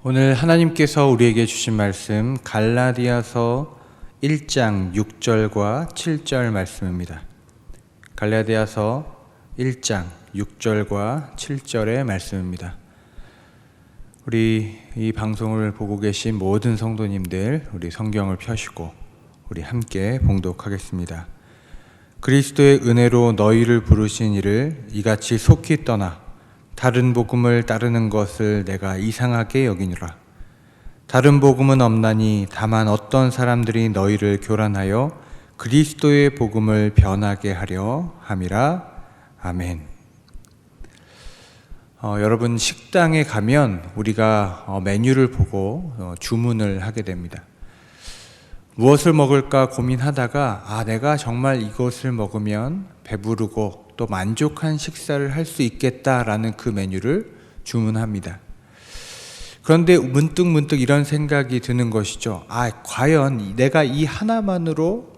오늘 하나님께서 우리에게 주신 말씀 갈라디아서 1장 6절과 7절 말씀입니다. 갈라디아서 1장 6절과 7절의 말씀입니다. 우리 이 방송을 보고 계신 모든 성도님들, 우리 성경을 펴시고 우리 함께 봉독하겠습니다. 그리스도의 은혜로 너희를 부르신 이를 이같이 속히 떠나 다른 복음을 따르는 것을 내가 이상하게 여기노라. 다른 복음은 없나니 다만 어떤 사람들이 너희를 교란하여 그리스도의 복음을 변하게 하려 함이라. 아멘. 여러분, 식당에 가면 우리가 메뉴를 보고 주문을 하게 됩니다. 무엇을 먹을까 고민하다가 내가 정말 이것을 먹으면 배부르고 또 만족한 식사를 할 수 있겠다라는 그 메뉴를 주문합니다. 그런데 문득 이런 생각이 드는 것이죠. 과연 내가 이 하나만으로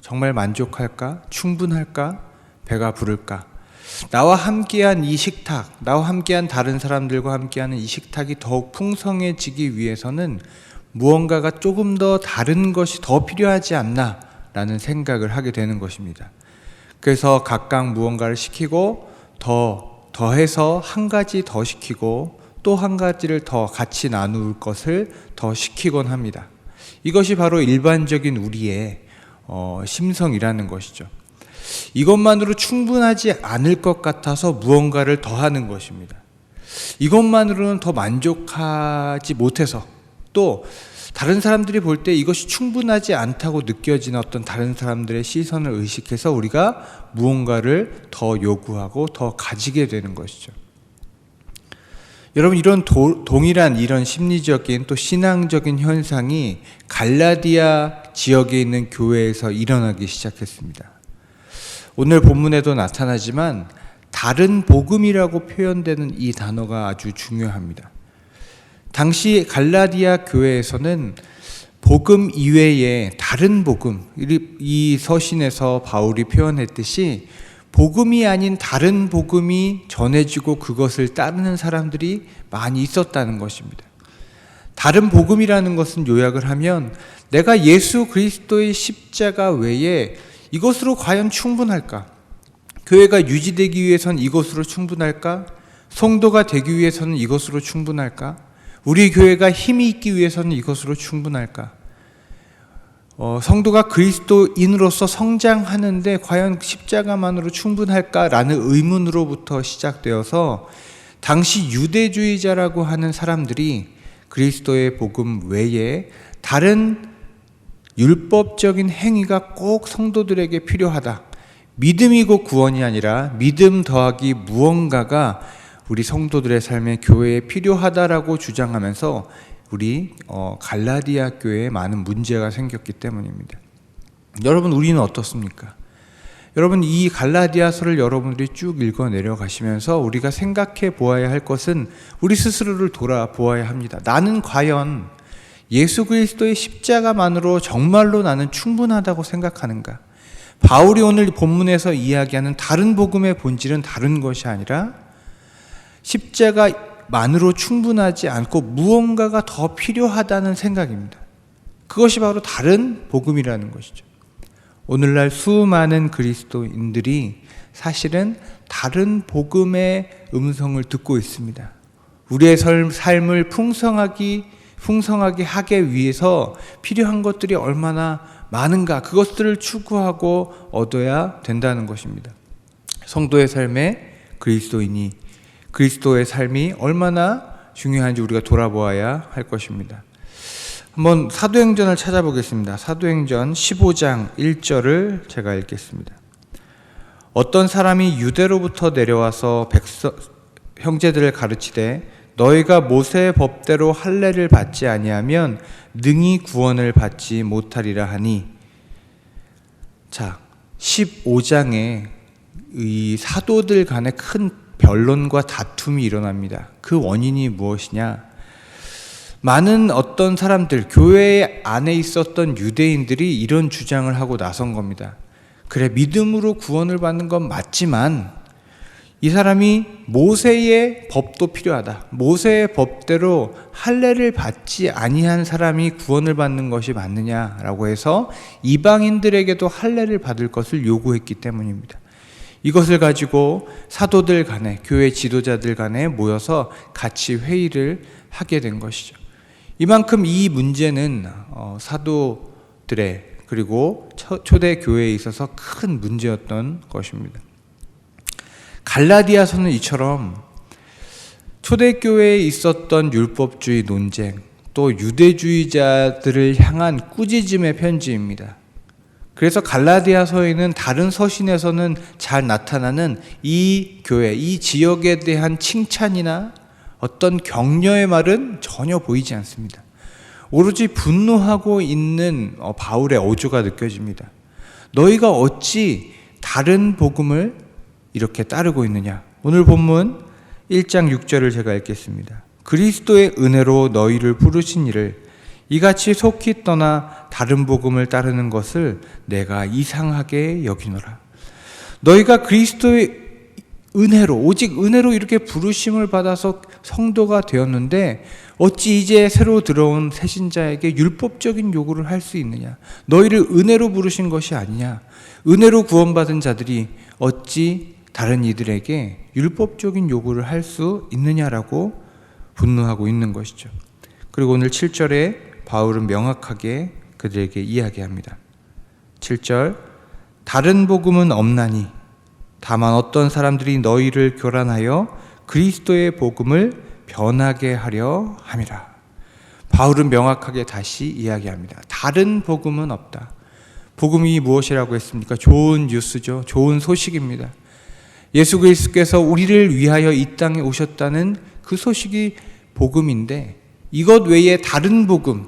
정말 만족할까? 충분할까? 배가 부를까? 나와 함께한 이 식탁, 나와 함께한 다른 사람들과 함께하는 이 식탁이 더욱 풍성해지기 위해서는 무언가가 조금 더 다른 것이 더 필요하지 않나 라는 생각을 하게 되는 것입니다. 그래서 각각 무언가를 시키고 더해서 한 가지 더 시키고 또 한 가지를 더 같이 나눌 것을 더 시키곤 합니다. 이것이 바로 일반적인 우리의 심성이라는 것이죠. 이것만으로 충분하지 않을 것 같아서 무언가를 더하는 것입니다. 이것만으로는 더 만족하지 못해서 또 다른 사람들이 볼 때 이것이 충분하지 않다고 느껴지는 어떤 다른 사람들의 시선을 의식해서 우리가 무언가를 더 요구하고 더 가지게 되는 것이죠. 여러분, 이런 동일한 이런 심리적인 또 신앙적인 현상이 갈라디아 지역에 있는 교회에서 일어나기 시작했습니다. 오늘 본문에도 나타나지만 다른 복음이라고 표현되는 이 단어가 아주 중요합니다. 당시 갈라디아 교회에서는 복음 이외에 다른 복음, 이 서신에서 바울이 표현했듯이 복음이 아닌 다른 복음이 전해지고 그것을 따르는 사람들이 많이 있었다는 것입니다. 다른 복음이라는 것은 요약을 하면 내가 예수 그리스도의 십자가 외에 이것으로 과연 충분할까? 교회가 유지되기 위해서는 이것으로 충분할까? 성도가 되기 위해서는 이것으로 충분할까? 우리 교회가 힘이 있기 위해서는 이것으로 충분할까? 성도가 그리스도인으로서 성장하는데 과연 십자가만으로 충분할까라는 의문으로부터 시작되어서 당시 유대주의자라고 하는 사람들이 그리스도의 복음 외에 다른 율법적인 행위가 꼭 성도들에게 필요하다. 믿음이고 구원이 아니라 믿음 더하기 무언가가 우리 성도들의 삶에 교회에 필요하다라고 주장하면서 우리 갈라디아 교회에 많은 문제가 생겼기 때문입니다. 여러분, 우리는 어떻습니까? 여러분, 이 갈라디아서를 여러분들이 쭉 읽어 내려가시면서 우리가 생각해 보아야 할 것은 우리 스스로를 돌아보아야 합니다. 나는 과연 예수 그리스도의 십자가만으로 정말로 나는 충분하다고 생각하는가? 바울이 오늘 본문에서 이야기하는 다른 복음의 본질은 다른 것이 아니라 십자가만으로 충분하지 않고 무언가가 더 필요하다는 생각입니다. 그것이 바로 다른 복음이라는 것이죠. 오늘날 수많은 그리스도인들이 사실은 다른 복음의 음성을 듣고 있습니다. 우리의 삶을 풍성하게 하기 위해서 필요한 것들이 얼마나 많은가, 그것들을 추구하고 얻어야 된다는 것입니다. 성도의 삶에 그리스도의 삶이 얼마나 중요한지 우리가 돌아보아야 할 것입니다. 한번 사도행전을 찾아보겠습니다. 사도행전 15장 1절을 제가 읽겠습니다. 어떤 사람이 유대로부터 내려와서 형제들을 가르치되 너희가 모세의 법대로 할례를 받지 아니하면 능히 구원을 받지 못하리라 하니. 자, 15장에 이 사도들 간의 큰 변론과 다툼이 일어납니다. 그 원인이 무엇이냐? 많은 어떤 사람들, 교회 안에 있었던 유대인들이 이런 주장을 하고 나선 겁니다. 그래, 믿음으로 구원을 받는 건 맞지만 이 사람이 모세의 법도 필요하다. 모세의 법대로 할례를 받지 아니한 사람이 구원을 받는 것이 맞느냐라고 해서 이방인들에게도 할례를 받을 것을 요구했기 때문입니다. 이것을 가지고 사도들 간에, 교회 지도자들 간에 모여서 같이 회의를 하게 된 것이죠. 이만큼 이 문제는 사도들의 그리고 초대 교회에 있어서 큰 문제였던 것입니다. 갈라디아서는 이처럼 초대교회에 있었던 율법주의 논쟁, 또 유대주의자들을 향한 꾸짖음의 편지입니다. 그래서 갈라디아서에는 다른 서신에서는 잘 나타나는 이 교회, 이 지역에 대한 칭찬이나 어떤 격려의 말은 전혀 보이지 않습니다. 오로지 분노하고 있는 바울의 어조가 느껴집니다. 너희가 어찌 다른 복음을 이렇게 따르고 있느냐. 오늘 본문 1장 6절을 제가 읽겠습니다. 그리스도의 은혜로 너희를 부르신 이를 이같이 속히 떠나 다른 복음을 따르는 것을 내가 이상하게 여기노라. 너희가 그리스도의 은혜로, 오직 은혜로 이렇게 부르심을 받아서 성도가 되었는데 어찌 이제 새로 들어온 새신자에게 율법적인 요구를 할 수 있느냐. 너희를 은혜로 부르신 것이 아니냐. 은혜로 구원받은 자들이 어찌 다른 이들에게 율법적인 요구를 할 수 있느냐라고 분노하고 있는 것이죠. 그리고 오늘 7절에 바울은 명확하게 그들에게 이야기합니다. 7절, 다른 복음은 없나니 다만 어떤 사람들이 너희를 교란하여 그리스도의 복음을 변하게 하려 함이라. 바울은 명확하게 다시 이야기합니다. 다른 복음은 없다. 복음이 무엇이라고 했습니까? 좋은 뉴스죠. 좋은 소식입니다. 예수 그리스도께서 우리를 위하여 이 땅에 오셨다는 그 소식이 복음인데 이것 외에 다른 복음,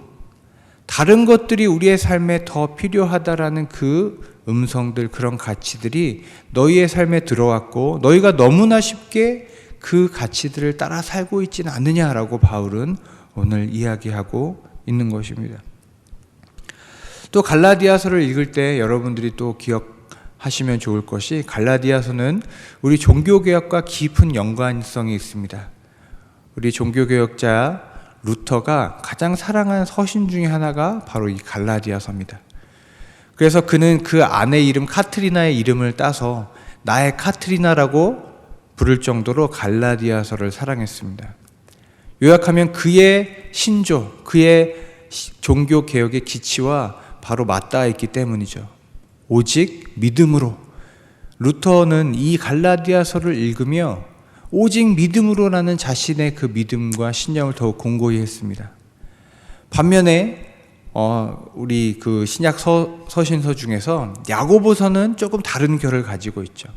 다른 것들이 우리의 삶에 더 필요하다라는 그 음성들, 그런 가치들이 너희의 삶에 들어왔고 너희가 너무나 쉽게 그 가치들을 따라 살고 있지는 않느냐라고 바울은 오늘 이야기하고 있는 것입니다. 또 갈라디아서를 읽을 때 여러분들이 또 기억하시면 좋을 것이 갈라디아서는 우리 종교개혁과 깊은 연관성이 있습니다. 우리 종교개혁자 루터가 가장 사랑하는 서신 중에 하나가 바로 이 갈라디아서입니다. 그래서 그는 그 아내 이름 카트리나의 이름을 따서 나의 카트리나라고 부를 정도로 갈라디아서를 사랑했습니다. 요약하면 그의 신조, 그의 종교개혁의 기치와 바로 맞닿아 있기 때문이죠. 오직 믿음으로. 루터는 이 갈라디아서를 읽으며 오직 믿음으로라는 자신의 그 믿음과 신념을 더욱 공고히 했습니다. 반면에 우리 그 신약 서신서 중에서 야고보서는 조금 다른 결을 가지고 있죠.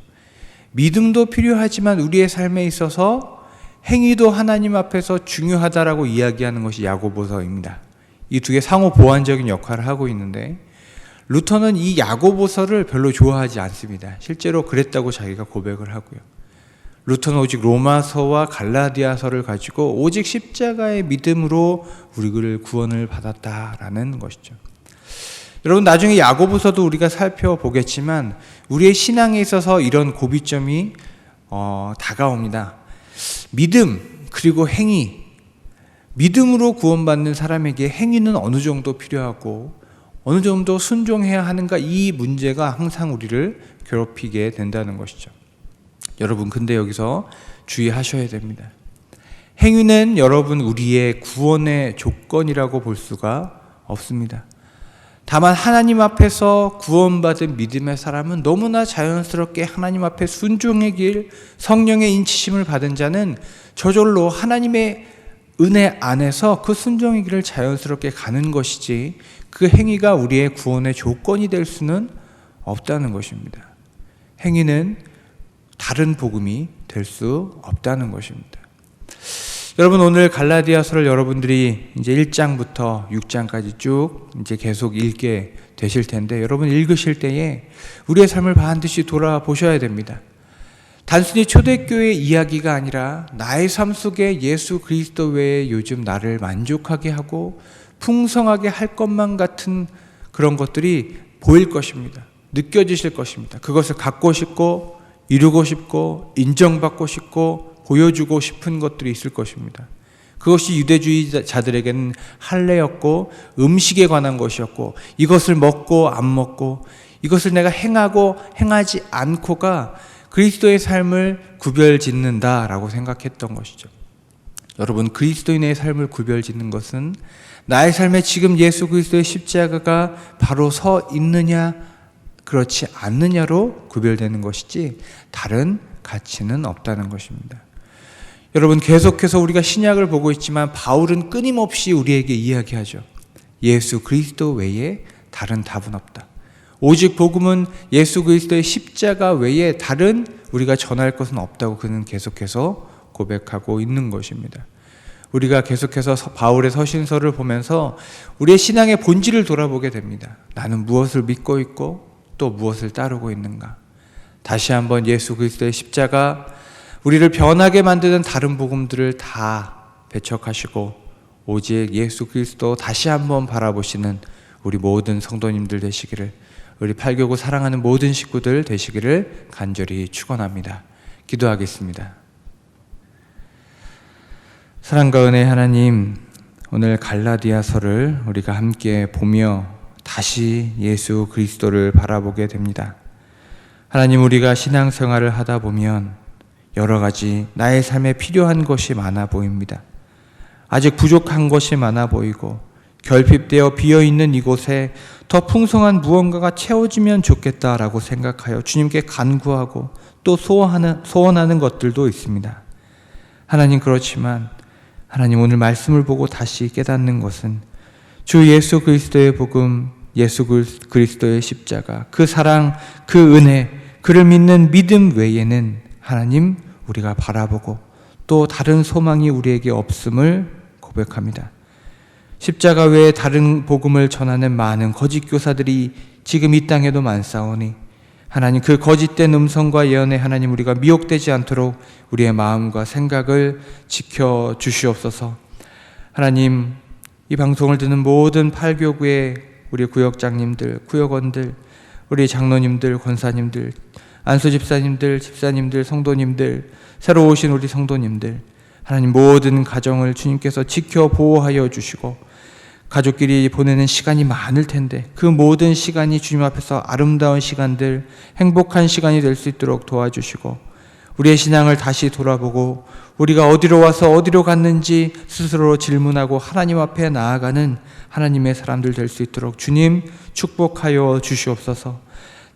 믿음도 필요하지만 우리의 삶에 있어서 행위도 하나님 앞에서 중요하다라고 이야기하는 것이 야고보서입니다. 이 두 개 상호 보완적인 역할을 하고 있는데 루터는 이 야고보서를 별로 좋아하지 않습니다. 실제로 그랬다고 자기가 고백을 하고요. 루터는 오직 로마서와 갈라디아서를 가지고 오직 십자가의 믿음으로 우리를 구원을 받았다라는 것이죠. 여러분, 나중에 야고보서도 우리가 살펴보겠지만 우리의 신앙에 있어서 이런 고비점이 다가옵니다. 믿음 그리고 행위. 믿음으로 구원받는 사람에게 행위는 어느 정도 필요하고 어느 정도 순종해야 하는가, 이 문제가 항상 우리를 괴롭히게 된다는 것이죠. 여러분, 근데 여기서 주의하셔야 됩니다. 행위는 여러분 우리의 구원의 조건이라고 볼 수가 없습니다. 다만 하나님 앞에서 구원받은 믿음의 사람은 너무나 자연스럽게 하나님 앞에 순종의 길, 성령의 인치심을 받은 자는 저절로 하나님의 은혜 안에서 그 순종의 길을 자연스럽게 가는 것이지 그 행위가 우리의 구원의 조건이 될 수는 없다는 것입니다. 행위는 다른 복음이 될 수 없다는 것입니다. 여러분, 오늘 갈라디아서를 여러분들이 이제 1장부터 6장까지 쭉 이제 계속 읽게 되실 텐데, 여러분 읽으실 때에 우리의 삶을 반드시 돌아보셔야 됩니다. 단순히 초대교회 이야기가 아니라 나의 삶 속에 예수 그리스도 외에 요즘 나를 만족하게 하고 풍성하게 할 것만 같은 그런 것들이 보일 것입니다. 느껴지실 것입니다. 그것을 갖고 싶고 이루고 싶고 인정받고 싶고 보여주고 싶은 것들이 있을 것입니다. 그것이 유대주의자들에게는 할례였고 음식에 관한 것이었고 이것을 먹고 안 먹고 이것을 내가 행하고 행하지 않고가 그리스도의 삶을 구별짓는다라고 생각했던 것이죠. 여러분, 그리스도인의 삶을 구별짓는 것은 나의 삶에 지금 예수 그리스도의 십자가가 바로 서 있느냐 그렇지 않느냐로 구별되는 것이지 다른 가치는 없다는 것입니다. 여러분, 계속해서 우리가 신약을 보고 있지만 바울은 끊임없이 우리에게 이야기하죠. 예수 그리스도 외에 다른 답은 없다. 오직 복음은 예수 그리스도의 십자가 외에 다른 우리가 전할 것은 없다고 그는 계속해서 고백하고 있는 것입니다. 우리가 계속해서 바울의 서신서를 보면서 우리의 신앙의 본질을 돌아보게 됩니다. 나는 무엇을 믿고 있고 또 무엇을 따르고 있는가? 다시 한번 예수 그리스도의 십자가, 우리를 변하게 만드는 다른 복음들을 다 배척하시고 오직 예수 그리스도 다시 한번 바라보시는 우리 모든 성도님들 되시기를, 우리 팔교구 사랑하는 모든 식구들 되시기를 간절히 축원합니다. 기도하겠습니다. 사랑과 은혜의 하나님, 오늘 갈라디아서를 우리가 함께 보며 다시 예수 그리스도를 바라보게 됩니다. 하나님, 우리가 신앙생활을 하다 보면 여러 가지 나의 삶에 필요한 것이 많아 보입니다. 아직 부족한 것이 많아 보이고 결핍되어 비어있는 이곳에 더 풍성한 무언가가 채워지면 좋겠다라고 생각하여 주님께 간구하고 또 소원하는 것들도 있습니다. 하나님, 그렇지만 하나님, 오늘 말씀을 보고 다시 깨닫는 것은 주 예수 그리스도의 복음, 예수 그리스도의 십자가, 그 사랑, 그 은혜, 그를 믿는 믿음 외에는 하나님, 우리가 바라보고 또 다른 소망이 우리에게 없음을 고백합니다. 십자가 외에 다른 복음을 전하는 많은 거짓 교사들이 지금 이 땅에도 많사오니 하나님, 그 거짓된 음성과 예언에 하나님, 우리가 미혹되지 않도록 우리의 마음과 생각을 지켜주시옵소서. 하나님, 이 방송을 듣는 모든 팔교구의 우리 구역장님들, 구역원들, 우리 장로님들, 권사님들, 안수 집사님들, 집사님들, 성도님들, 새로 오신 우리 성도님들, 하나님, 모든 가정을 주님께서 지켜 보호하여 주시고 가족끼리 보내는 시간이 많을 텐데 그 모든 시간이 주님 앞에서 아름다운 시간들, 행복한 시간이 될 수 있도록 도와주시고 우리의 신앙을 다시 돌아보고 우리가 어디로 와서 어디로 갔는지 스스로 질문하고 하나님 앞에 나아가는 하나님의 사람들 될 수 있도록 주님 축복하여 주시옵소서.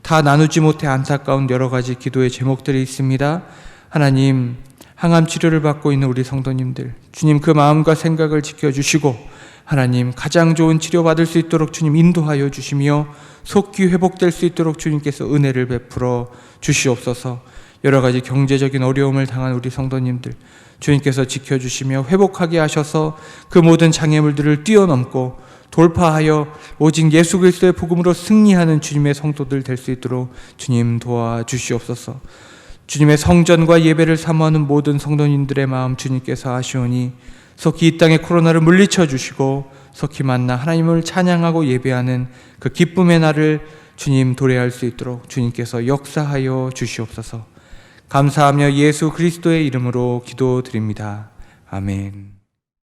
다 나누지 못해 안타까운 여러 가지 기도의 제목들이 있습니다. 하나님, 항암 치료를 받고 있는 우리 성도님들, 주님 그 마음과 생각을 지켜주시고 하나님, 가장 좋은 치료받을 수 있도록 주님 인도하여 주시며 속기 회복될 수 있도록 주님께서 은혜를 베풀어 주시옵소서. 여러 가지 경제적인 어려움을 당한 우리 성도님들 주님께서 지켜주시며 회복하게 하셔서 그 모든 장애물들을 뛰어넘고 돌파하여 오직 예수 그리스도의 복음으로 승리하는 주님의 성도들 될 수 있도록 주님 도와주시옵소서. 주님의 성전과 예배를 사모하는 모든 성도님들의 마음 주님께서 아시오니 속히 이 땅의 코로나를 물리쳐 주시고 속히 만나 하나님을 찬양하고 예배하는 그 기쁨의 날을 주님 도래할 수 있도록 주님께서 역사하여 주시옵소서. 감사하며 예수 그리스도의 이름으로 기도드립니다. 아멘.